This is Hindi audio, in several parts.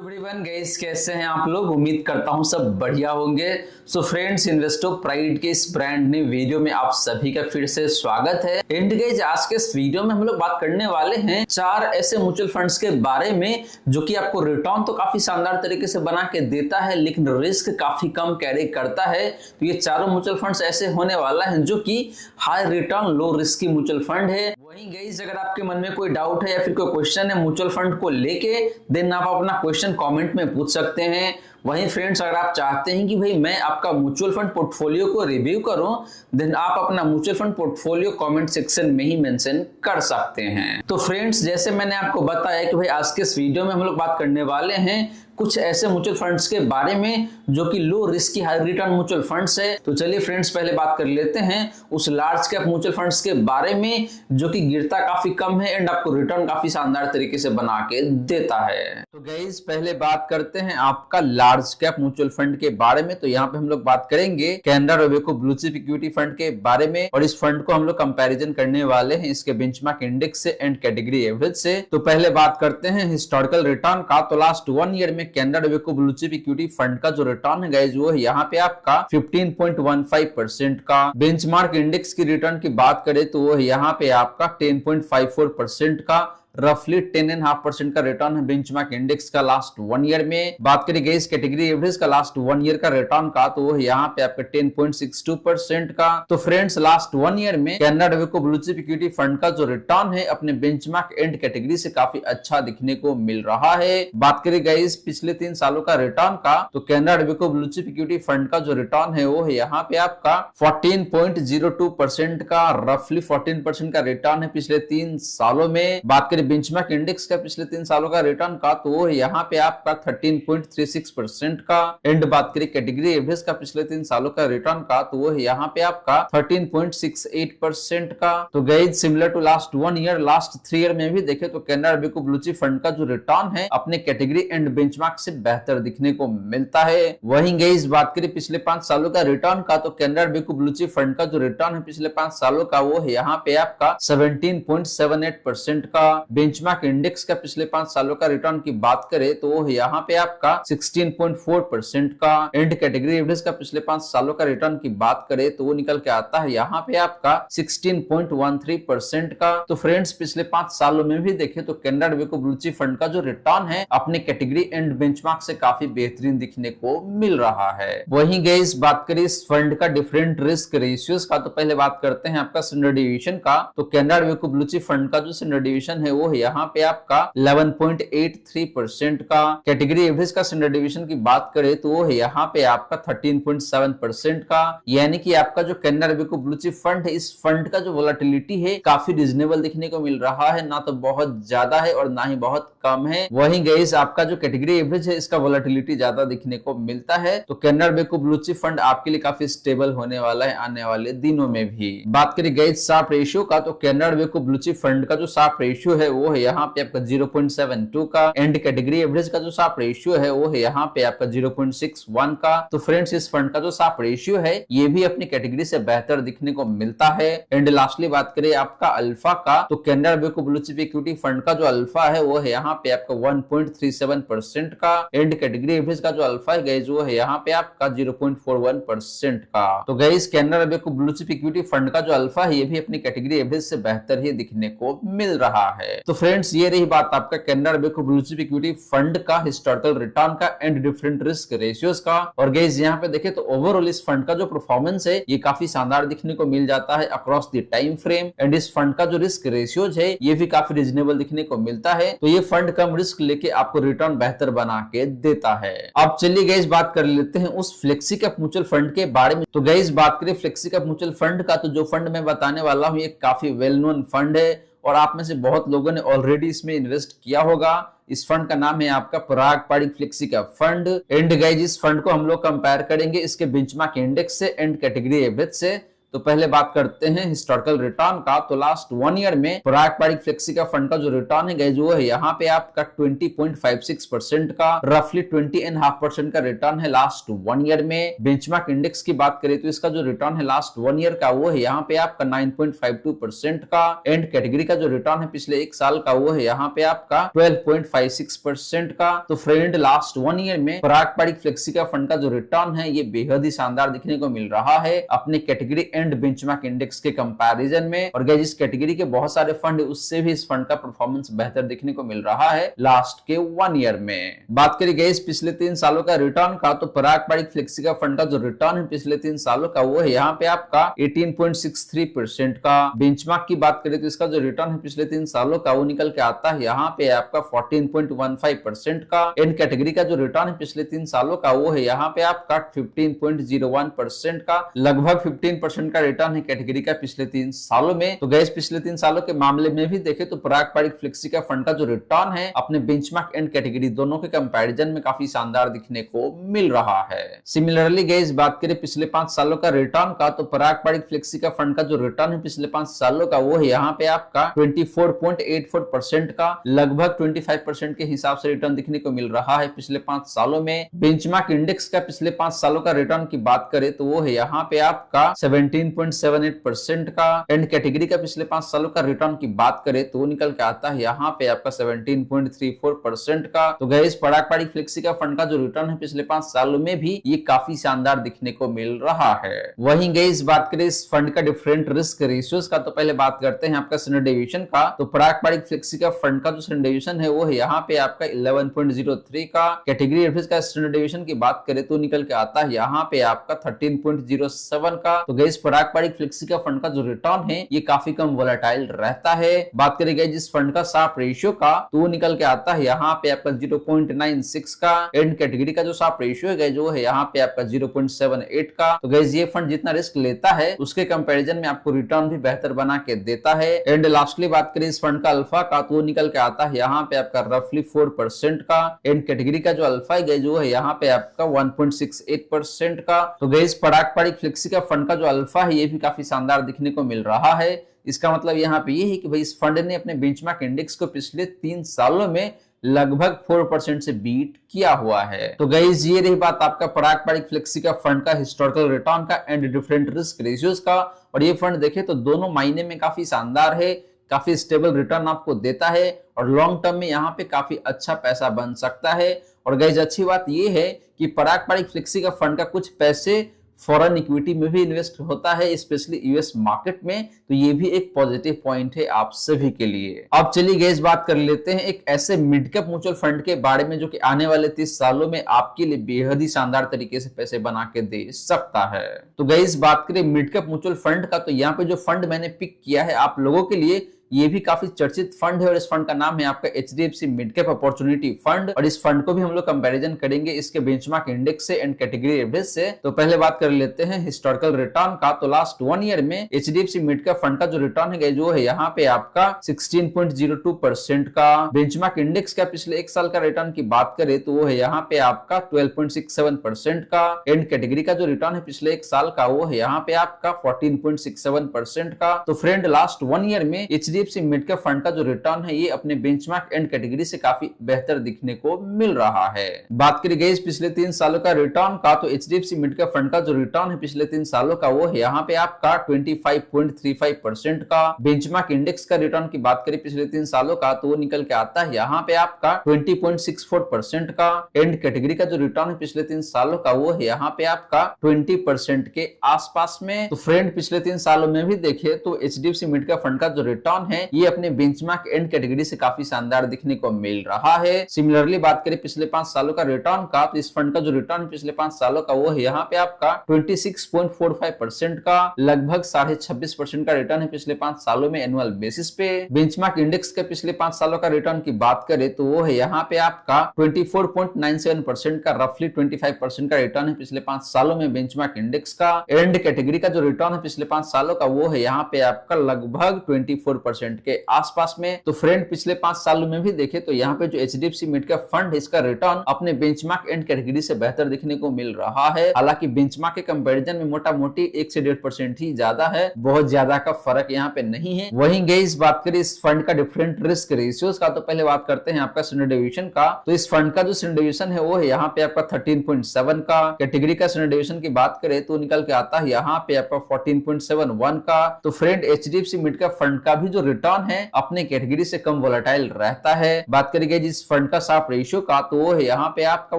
एवरीवन गाइस, कैसे हैं आप लोग। उम्मीद करता हूं सब बढ़िया होंगे। सो फ्रेंड्स, इन्वेस्टो प्राइड के इस ब्रांड ने वीडियो में आप सभी का फिर से स्वागत है। एंड गाइस, आज के इस वीडियो में हम लोग बात करने वाले हैं 4 ऐसे म्यूचुअल फंड्स के बारे में जो कि आपको रिटर्न तो काफी शानदार तरीके से बना के देता है, लेकिन रिस्क काफी कम कैरी करता है। तो ये चारों म्यूचुअल फंड्स ऐसे होने वाला है जो कि हाई रिटर्न लो रिस्क की म्यूचुअल फंड है। वहीं गाइस, अगर आपके मन में कोई डाउट है या फिर कोई क्वेश्चन है म्यूचुअल फंड को लेके, देन आप अपना क्वेश्चन कमेंट में पूछ सकते हैं। वहीं फ्रेंड्स, अगर आप चाहते हैं कि भाई मैं आपका म्यूचुअल फंड पोर्टफोलियो को रिव्यू करूं, देन आप अपना mutual fund portfolio comment section में ही मेंशन कर सकते हैं। तो फ्रेंड्स, जैसे मैंने आपको बताया कि भाई आज के इस वीडियो में हम लोग बात करने वाले हैं कुछ ऐसे म्यूचुअल फंड्स के बारे में जो कि लो रिस्क की हाई रिटर्न म्यूचुअल फंड्स है। तो चलिए फ्रेंड्स, पहले बात कर लेते हैं उस लार्ज कैप म्यूचुअल फंड्स के बारे में जो कि गिरता काफी कम है एंड आपको रिटर्न काफी शानदार तरीके से बना के देता है। तो गाइस, पहले बात करते हैं आपका लार्ज कैप म्यूचुअल फंड के बारे में। तो यहाँ पे हम लोग बात करेंगे Canara Robeco blue chip equity fund के बारे में, और इस फंड को हम लोग कंपैरिजन करने वाले हैं इसके बेंचमार्क इंडेक्स से एंड कैटेगरी एवरेज से। तो पहले बात करते हैं हिस्टोरिकल रिटर्न का। तो लास्ट 1 ईयर में Canara Robeco blue chip equity fund का जो रिटर्न है गाइस, वो यहाँ पे आपका 15.15% का। बेंचमार्क इंडेक्स की रिटर्न की बात करें तो वो यहाँ पे आपका 10.54% का, रफली 10.5% का रिटर्न है बेंचमार्क इंडेक्स का लास्ट 1 ईयर में। बात करें इस कैटेगरी एवरेज का लास्ट 1 ईयर का रिटर्न का, तो वो यहाँ पे आपका 10.62% का। तो फ्रेंड्स, लास्ट 1 ईयर में Canara Robeco blue chip equity fund का जो रिटर्न है अपने बेंचमार्क एंड कैटेगरी से काफी अच्छा दिखने को मिल रहा है। बात करें गाइस पिछले 3 सालों का रिटर्न का, तो Canara Robeco blue chip equity fund का जो रिटर्न है वो है यहाँ पे आपका 14.02% का, रफली 14% का रिटर्न है पिछले 3 सालों में। बात करें बेंचमार्क इंडेक्स का पिछले 3 सालों का रिटर्न का, तो वो यहाँ पे आपका 13.36% का। एंड बात करें कैटेगरी एवरेज का पिछले 3 सालों का रिटर्न का, तो वो यहाँ पे आपका 13.68% का। तो guys, similar to last 1 year, last 3 year में भी देखे तो Canara Robeco blue chip fund का जो रिटर्न है अपने कैटेगरी एंड बेंचमार्क से बेहतर दिखने को मिलता है। वहीं गाइस, बात करें पिछले 5 सालों का रिटर्न का, तो Canara Robeco blue chip fund का जो रिटर्न है पिछले 5 सालों का, वो है यहाँ पे आपका 17.78% का। बेंचमार्क इंडेक्स का पिछले 5 सालों का रिटर्न की बात करें तो वो यहाँ पे आपका 16.4% का। एंड कैटेगरी एवरेज का पिछले 5 सालों का रिटर्न की बात करें तो वो निकल के आता है यहाँ पे आपका 16.13% का। तो फ्रेंड्स, पिछले 5 सालों में भी देखें तो Canara Robeco blue chip fund का जो रिटर्न है अपने कैटेगरी एंड बेंचमार्क से काफी बेहतरीन दिखने को मिल रहा है। वहीं गाइस, बात करें इस फंड का डिफरेंट रिस्क रेशियोज का, तो पहले बात करते हैं आपका स्टैंडर्ड डिवीजन का। तो Canara Robeco blue chip fund का जो स्टैंडर्ड डिवीजन है वो यहाँ पे आपका 11.83% का। कैटेगरी एवरेज का स्टैंडर्ड डिवीजन की बात करें तो वो है यहाँ पे आपका 13.7% का। यानी कि आपका जो Canara Robeco blue chip fund है, इस फंड का जो वोलेटिलिटी है काफी रिजनेबल दिखने को मिल रहा है, ना तो बहुत ज्यादा है और ना ही बहुत कम है। वहीं गाइस, आपका जो कैटेगरी एवरेज है इसका वोलेटिलिटी ज्यादा दिखने को मिलता है। तो Canara Robeco blue chip fund आपके लिए काफी स्टेबल होने वाला है आने वाले दिनों में भी। बात करें गाइस शार्प रेशियो का, तो Canara Robeco blue chip fund का जो शार्प रेशियो है वो है यहाँ पे आपका 0.72 का। एंड कैटेगरी एवरेज का जो शार्प रेशियो है वो है यहाँ पे आपका 0.61 का। तो फ्रेंड्स, इस फंड का जो शार्प रेशियो है ये भी अपनी कैटेगरी से बेहतर दिखने को मिलता है। एंड लास्टली बात करें आपका अल्फा का, तो Canara Robeco blue chip equity fund का जो अल्फा है वो है यहाँ पे आपका 1.37% का। एंड कैटेगरी एवरेज का जो अल्फा है गाइस वो है यहाँ पे आपका 0.41% का। तो guys, Canara Robeco blue chip equity fund का जो अल्फा है ये भी अपनी कैटेगरी एवरेज से बेहतर ही दिखने को मिल रहा है। तो फ्रेंड्स, ये रही बात आपका Canara Robeco blue chip equity fund का हिस्टोरिकल रिटर्न का एंड डिफरेंट रिस्क रेशियोज का। और गाइस, यहाँ पे देखें तो ओवरऑल इस फंड का जो परफॉर्मेंस है ये काफी शानदार दिखने को मिल जाता है across the time frame. And इस फंड का जो रिस्क रेशियोज है ये भी काफी रिजनेबल दिखने को मिलता है। तो ये फंड कम रिस्क लेके आपको रिटर्न बेहतर बना के देता है। अब चलिए गाइस, बात कर लेते हैं उस फ्लेक्सी कैप म्यूचुअल फंड के बारे में। तो गाइस, बात करें फ्लेक्सी कैप म्यूचुअल फंड का, तो जो फंड मैं बताने वाला हूँ ये काफी वेल नोन फंड है और आप में से बहुत लोगों ने ऑलरेडी इसमें इन्वेस्ट किया होगा। इस फंड का नाम है आपका Parag Parikh flexi cap fund. And guys, इस फंड को हम लोग कंपेयर करेंगे इसके बेंचमार्क इंडेक्स से एंड कैटेगरी एवरेज से। तो पहले बात करते हैं हिस्टोरिकल रिटर्न का। तो लास्ट 1 ईयर में पराग पारिक फ्लेक्सी का फंड का जो रिटर्न है गाइस वो है यहाँ पे आपका 20.56% का, रफली 20.5% का रिटर्न है लास्ट 1 ईयर में। बेंचमार्क इंडेक्स की बात करें तो इसका जो रिटर्न है लास्ट 1 ईयर का वो है यहाँ पे आपका 9.52% का। एंड कैटेगरी का जो रिटर्न है पिछले एक साल का वो है यहाँ पे आपका 12.56% का। तो फ्रेंड लास्ट 1 ईयर में पराग पारिक फ्लेक्सी का फंड का जो रिटर्न है ये बेहद ही शानदार दिखने को मिल रहा है अपने कैटेगरी एंड बेंचमार्क इंडेक्स के कंपैरिजन में। और गाइस इस कैटेगरी के बहुत सारे फंड उससे भी इस फंड का परफॉर्मेंस बेहतर दिखने को मिल रहा है लास्ट के 1 ईयर में। बात करें गाइस पिछले 3 सालों का रिटर्न का, तो पराग पारिक फ्लेक्सी का फंड का जो रिटर्न है पिछले 3 सालों का वो है यहाँ पे आपका 18.63% का। बेंचमार्क की बात करें तो इसका जो रिटर्न है पिछले 3 सालों का वो निकल के आता है यहाँ पे आपका 14.15% का। एंड कैटेगरी का जो रिटर्न है पिछले 3 सालों का वो है यहाँ पे आपका 15.01% का। लगभग 15% का रिटर्न है कैटेगरी का पिछले 3 सालों में। तो गाइस पिछले 3 सालों के मामले में भी देखें तो पराग पारिक फ्लेक्सी का फंड का जो रिटर्न है अपने बेंचमार्क एंड कैटेगरी दोनों के कंपैरिजन में काफी शानदार दिखने को मिल रहा है। सिमिलरली गाइस बात करें पिछले 5 सालों का रिटर्न का, तो पराग पारिक फ्लेक्सी का फंड का जो रिटर्न है पिछले 5 सालों का वो है यहाँ पे आपका 24.84% का। लगभग 25% के हिसाब से रिटर्न दिखने को मिल रहा है पिछले 5 सालों में। बेंचमार्क इंडेक्स का पिछले 5 सालों का रिटर्न की बात करें तो वो है यहाँ पे आपका 17.78% का। एंड कैटेगरी का पिछले 5 सालों का रिटर्न की बात करें तो वो निकल के आता है यहाँ पे आपका 17.34% का। तो गाइस पराग पारिक फ्लेक्सी का फंड का जो रिटर्न है पिछले 5 सालों में भी ये काफी शानदार दिखने को मिल रहा है। वहीं गाइस बात करें इस फंड का डिफरेंट रिस्क रेशियोज का, तो पहले बात करते हैं आपका स्टैंडर्ड डेविएशन का। तो पराग पारिक फ्लेक्सी का फंड का जो स्टैंडर्ड डेविएशन है वो है यहाँ पे आपका 11.03 का। कैटेगरी एवरेज का स्टैंडर्ड डेविएशन की बात करें तो निकल के आता है यहाँ पे आपका 13.07 का। तो गाइस पराग पारिक फ्लेक्सी का फंड का जो रिटर्न है ये काफी कम वोलेटाइल रहता है। बात करें गाइस जिस फंड का शार्प रेशियो का तो वो निकल के आता है यहाँ पे आपका 0.96 का। एंड कैटेगरी का जो शार्प रेशियो है जो है यहाँ पे आपका 0.78 का। तो गाइस ये फंड जितना रिस्क लेता है उसके कंपैरिजन में आपको रिटर्न भी बेहतर बना के देता है। एंड लास्टली बात करें इस फंड का अल्फा का तो वो निकल के आता है यहाँ पे आपका रफली 4% का। एंड कैटेगरी का जो अल्फा है जो है यहाँ पे आपका 1.68% का। तो गाइस पराग पारिक फ्लेक्सी का फंड का जो अल्फा है ये भी काफी शानदार दिखने को मिल रहा है। इसका मतलब यहाँ पे ये है कि भाई इस फंड ने अपने बेंचमार्क इंडेक्स को पिछले 3 सालों में लगभग 4% से बीट किया हुआ है। तो गाइस ये रही बात आपका पराग पारिक फ्लेक्सी का फंड का हिस्टोरिकल रिटर्न का एंड डिफरेंट रिस्क रेशियोज का। और ये फंड देखे तो दोनों मायने में काफी शानदार है, काफी स्टेबल रिटर्न आपको देता है और लॉन्ग टर्म में यहाँ पे काफी अच्छा पैसा बन सकता है। और गाइस अच्छी बात ये है कि पराग पारिक फ्लेक्सी का फंड का कुछ पैसे फॉरेन इक्विटी में भी इन्वेस्ट होता है, स्पेशली यूएस मार्केट में। तो ये भी एक पॉजिटिव पॉइंट है आप सभी के लिए। अब चलिए गाइस बात कर लेते हैं एक ऐसे मिड कैप म्यूचुअल फंड के बारे में जो कि आने वाले 30 सालों में आपके लिए बेहद ही शानदार तरीके से पैसे बना के दे सकता है। तो गाइस बात करें मिड कैप म्यूचुअल फंड का, तो यहाँ पे जो फंड मैंने पिक किया है आप लोगों के लिए ये भी काफी चर्चित फंड है और इस फंड का नाम है आपका HDFC mid cap opportunity fund. और इस फंड को भी हम लोग कंपैरिजन करेंगे इसके बेंचमार्क इंडेक्स से एंड कैटेगरी एवरेज से। तो पहले बात कर लेते हैं हिस्टोरिकल रिटर्न का। तो लास्ट 1 ईयर में HDFC मिड कैप फंड का जो रिटर्न है जो है यहाँ पे आपका 16.02% का। बेंचमार्क इंडेक्स का पिछले एक साल का रिटर्न की बात करें तो वो है यहाँ पे आपका 12.67% का। एंड कैटेगरी का जो रिटर्न है पिछले एक साल का वो है यहाँ पे आपका 14.67% का। तो फ्रेंड लास्ट 1 ईयर में HDFC मिड कैप फंड का जो रिटर्न है ये अपने बेंचमार्क एंड कैटेगरी से काफी बेहतर दिखने को मिल रहा है। बात करें गाइस पिछले 3 सालों का रिटर्न का, तो HDFC मिड कैप फंड का जो रिटर्न है पिछले 3 सालों का वो है यहाँ पे आपका 25.35% का। बेंचमार्क इंडेक्स का रिटर्न की बात करें पिछले 3 सालों का तो वो निकल के आता है यहाँ पे आपका 20.64% का। एंड कैटेगरी का जो रिटर्न है पिछले 3 सालों का वो है यहाँ पे आपका 20% के आसपास में। तो फ्रेंड पिछले 3 सालों में भी देखे तो HDFC मिड कैप फंड का जो रिटर्न है ये अपने बेंचमार्क एंड कैटेगरी से काफी शानदार दिखने को मिल रहा है। सिमिलरली बात करें पिछले 5 सालों का रिटर्न का, तो इस फंड का जो रिटर्न पिछले 5 सालों का वो है यहाँ पे आपका 26.45% का। लगभग 26.5% का रिटर्न है पिछले 5 सालों में एनुअल बेसिस पे। बेंचमार्क इंडेक्स के पिछले 5 सालों का रिटर्न की बात करें तो वो है यहाँ पे आपका 24.97% का। रफली 25% का रिटर्न है पिछले 5 सालों में बेंचमार्क इंडेक्स का। एंड कैटेगरी का जो रिटर्न है पिछले 5 सालों का वो है यहाँ पे आपका लगभग 24% 1% के आसपास में। तो फ्रेंड पिछले 5 सालों में भी देखे तो यहाँ पे जो एचडीएफसी मिड कैप फंड है इसका रिटर्न अपने बेंचमार्क एंड कैटेगरी से बेहतर दिखने को मिल रहा है। हालांकि बेंचमार्क के कंपैरिजन में मोटा मोटी 1 से 1.5% ही ज्यादा है, बहुत ज्यादा का फर्क यहाँ पे नहीं है। वहीं गाइस बात करें इस फंड का डिफरेंट रिस्क रेशियोज का, तो पहले बात करते हैं आपका स्टैंडर्ड डेविएशन का। तो इस फंड का जो स्टैंडर्ड डेविएशन है वो है यहाँ पे आपका 13.7 का। कैटेगरी का स्टैंडर्ड डेविएशन की बात करें तो निकल के आता है यहाँ पे आपका 14.71 का। तो friend HDFC mid cap fund का भी जो रिटर्न है अपने कैटेगरी से कम वोलेटाइल रहता है। बात करेंगे जिस फंड का शार्प रेशियो का, तो वो है यहाँ पे आपका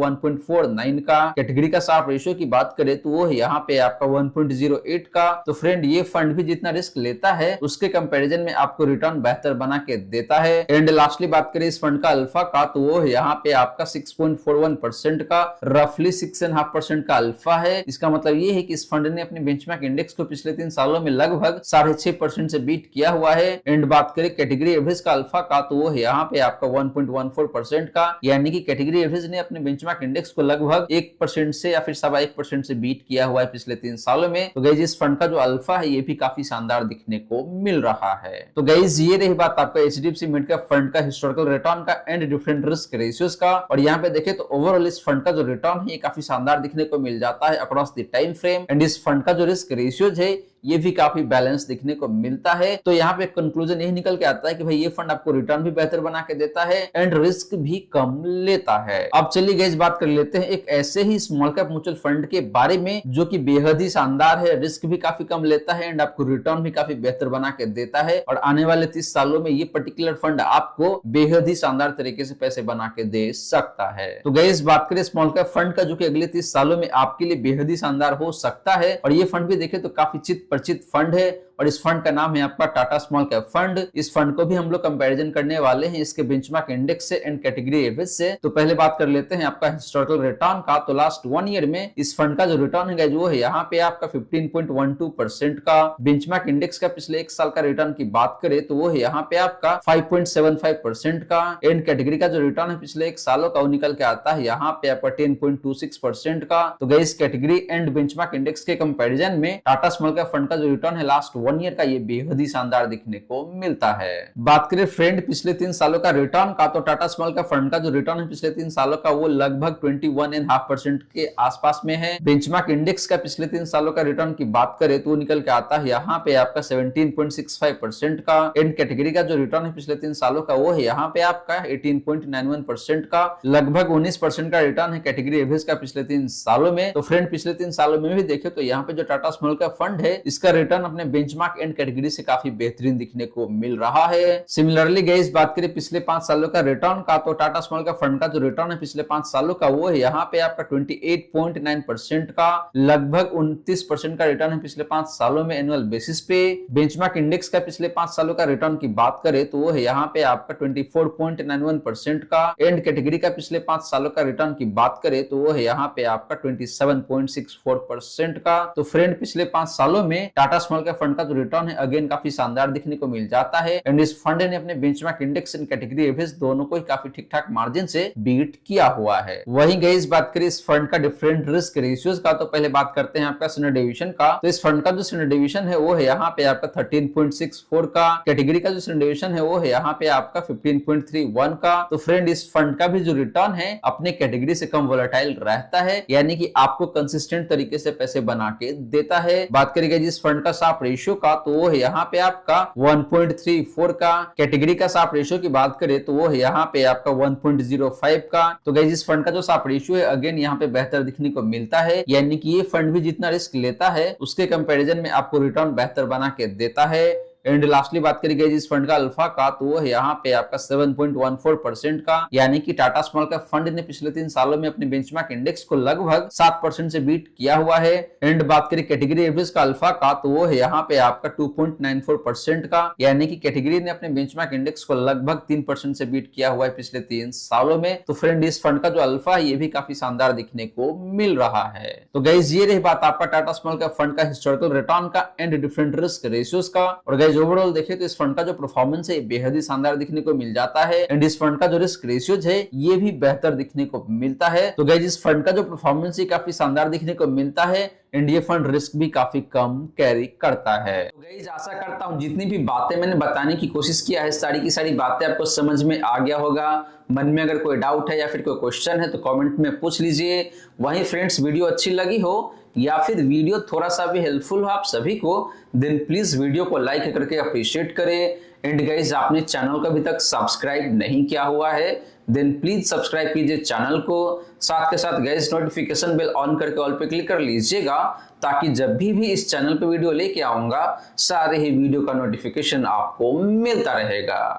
1.49 का। कैटेगरी का शार्प रेशियो की बात करें तो वो है यहाँ पे आपका 1.08 का। तो फ्रेंड ये फंड भी जितना रिस्क लेता है उसके कंपैरिजन में आपको रिटर्न बेहतर बना के देता है। एंड लास्टली बात करें इस फंड का अल्फा का, तो वो है यहाँ पे आपका 6.41% का, रफली 6.5% का अल्फा है। इसका मतलब ये है कि इस फंड ने अपने बेंचमार्क इंडेक्स को पिछले 3 सालों में लगभग 6.5% से बीट किया हुआ है। एंड बात करें कैटेगरी एवरेज का अल्फा का, तो वो है यहाँ पे आपका 1.14% का, यानी कि कैटेगरी एवरेज ने अपने बेंचमार्क इंडेक्स को लगभग 1% से या फिर 1.25% से बीट किया हुआ है पिछले 3 सालों में। तो गाइस इस फंड का जो अल्फा है ये भी काफी शानदार दिखने को मिल रहा है। तो गाइस ये रही बात आपका एचडीएफसी मिड कैप फंड का हिस्टोरिकल रिटर्न का एंड डिफरेंट रिस्क रेशियोज का। और यहाँ पे देखें तो ओवरऑल इस फंड का जो रिटर्न है ये काफी शानदार दिखने को मिल जाता है across the time frame. And इस फंड का जो रिस्क रेशियोज है ये भी काफी बैलेंस दिखने को मिलता है। तो यहाँ पे कंक्लूजन यही निकल के आता है कि भाई ये फंड आपको रिटर्न भी बेहतर बना के देता है एंड रिस्क भी कम लेता है। अब चलिए गाइस बात कर लेते हैं एक ऐसे ही स्मॉल कैप म्यूचुअल फंड के बारे में जो कि बेहद ही शानदार है, रिस्क भी काफी कम लेता है एंड आपको रिटर्न भी काफी बेहतर बना के देता है। और आने वाले 30 सालों में ये पर्टिकुलर फंड आपको बेहद ही शानदार तरीके से पैसे बना के दे सकता है। तो गाइस बात करें स्मॉल कैप फंड का जो कि अगले 30 सालों में आपके लिए बेहद ही शानदार हो सकता है। और ये फंड भी देखें तो काफी चित परिचित फंड है और इस फंड का नाम है आपका टाटा स्मॉल कैप फंड। इस फंड को भी हम लोग कंपैरिजन करने वाले हैं इसके बेंचमार्क इंडेक्स से एंड कैटेगरी एवरेज से। तो पहले बात कर लेते हैं आपका हिस्टोरिकल रिटर्न का। तो लास्ट 1 ईयर में इस फंड का जो रिटर्न है वो है यहाँ पे आपका 15.12% का। बेंचमार्क इंडेक्स का पिछले 1 साल का रिटर्न की बात करें तो वो है यहाँ पे आपका 5.75% का। एंड कैटेगरी का जो रिटर्न है पिछले 1 सालों का वो निकल के आता है यहाँ पे आपका 10.26% का। तो guys category and benchmark index के कंपैरिजन में टाटा स्मॉल कैप फंड का जो रिटर्न है लास्ट 1 ईयर का ये बेहद ही शानदार दिखने को मिलता है। बात करें फ्रेंड पिछले 3 सालों का रिटर्न का, तो टाटा स्मॉल कैप फंड का जो रिटर्न है पिछले 3 सालों का वो लगभग 21.5% के आसपास में है। बेंचमार्क इंडेक्स का पिछले 3 सालों का रिटर्न की बात करें तो निकल के आता है यहाँ पे आपका 17.65% का। एंड कैटेगरी का जो रिटर्न है पिछले 3 सालों का वो है यहाँ पे आपका 18.91% का। लगभग 19% का रिटर्न है कैटेगरी एवरेज का पिछले 3 सालों में। तो फ्रेंड पिछले 3 सालों में भी देखे तो यहाँ पे जो टाटा स्मॉल कैप फंड है इसका रिटर्न अपने बेंचमार्क एंड कैटेगरी से काफी बेहतरीन दिखने को मिल रहा है। सिमिलरली गाइस बात करें पिछले 5 सालों का रिटर्न का, तो टाटा स्मॉल कैप फंड का जो रिटर्न है पिछले 5 सालों का वो है यहाँ पे आपका 28.9% का। लगभग 29% का रिटर्न है पिछले 5 सालों में एनुअल बेसिस पे। बेंचमार्क इंडेक्स का पिछले 5 सालों का रिटर्न की बात करें तो वो है यहाँ पे आपका 24.91% का। एंड कैटेगरी का पिछले 5 सालों का रिटर्न की बात करें तो वो है यहाँ पे आपका 27.64% का। तो फ्रेंड पिछले 5 सालों में टाटा स्मॉल कैप फंड का जो रिटर्न है अगेन काफी शानदार दिखने को मिल जाता है। एंड इस फंड ने अपने benchmark index and category average दोनों को ही काफी ठीक ठाक मार्जिन से बीट किया हुआ है। वहीं गाइस बात करें इस फंड का डिफरेंट रिस्क रेशियोज का, तो पहले बात करते हैं आपका स्टैंडर्ड डेविएशन का। तो इस फंड का जो स्टैंडर्ड डेविएशन है वो है यहाँ पे आपका 13.64 का। कैटेगरी का जो स्टैंडर्ड डेविएशन है वो है यहाँ पे आपका 15.31 का। तो फ्रेंड इस फंड का भी जो रिटर्न है अपने कैटेगरी से कम वोलेटाइल रहता है, यानी कि आपको कंसिस्टेंट तरीके से पैसे बना के देता है। बात करेंगे जिस फंड का शार्प रेशियो का, तो वो है यहाँ पे आपका 1.34 का। कैटेगरी का शार्प रेशियो की बात करें तो वो है यहाँ पे आपका 1.05 का। तो गाइस इस फंड का जो शार्प रेशियो है अगेन यहाँ पे बेहतर दिखने को मिलता है, यानी कि ये फंड भी जितना रिस्क लेता है उसके कंपैरिजन में आपको रिटर्न बेहतर बना के देता है। एंड लास्टली बात करी गई जिस फंड का अल्फा का, तो वो है यहाँ पे आपका 7.14% का, यानी कि टाटा स्मॉल कैप फंड ने पिछले 3 सालों में अपने बेंचमार्क इंडेक्स को लगभग 7% से बीट किया हुआ है। एंड बात करें कैटेगरी एवरेज का अल्फा का, तो वो है यहाँ पे आपका 2.94% का, यानी कि कैटेगरी ने अपने बेंचमार्क इंडेक्स को लगभग 3% से बीट किया हुआ है पिछले 3 सालों में। तो फ्रेंड इस फंड का जो अल्फा है ये भी काफी शानदार दिखने को मिल रहा है। तो गाइस ये रही बात आपका टाटा स्मॉल कैप फंड का हिस्टोरिकल रिटर्न का एंड डिफरेंट रिस्क रेशियोज का। और गाइस ओवरऑल देखे तो इस फंड का जो परफॉर्मेंस है बेहद ही शानदार दिखने को मिल जाता है एंड इस फंड का जो रिस्क रेशियोज है ये भी बेहतर दिखने को मिलता है। तो गाइस इस फंड का जो परफॉर्मेंस है काफी शानदार दिखने को मिलता है एंड ये फंड रिस्क भी काफी कम कैरी करता है। तो गाइस आशा करता हूं जितनी भी बातें मैंने बताने की कोशिश किया है सारी की सारी बातें आपको समझ में आ गया होगा। मन में अगर कोई डाउट है या फिर कोई क्वेश्चन है तो कमेंट में पूछ लीजिए। वहीं फ्रेंड्स वीडियो अच्छी लगी हो या फिर वीडियो थोड़ा सा भी हेल्पफुल हो आप सभी को देन प्लीज वीडियो को लाइक करके अप्रिशिएट करें एंड गाइस आपने चैनल को अभी तक सब्सक्राइब नहीं किया हुआ है देन प्लीज सब्सक्राइब कीजिए चैनल को। साथ के साथ गाइस नोटिफिकेशन बेल ऑन करके ऑल पे क्लिक कर लीजिएगा ताकि जब भी इस चैनल पे वीडियो लेके आऊंगा सारे ही वीडियो का नोटिफिकेशन आपको मिलता रहेगा।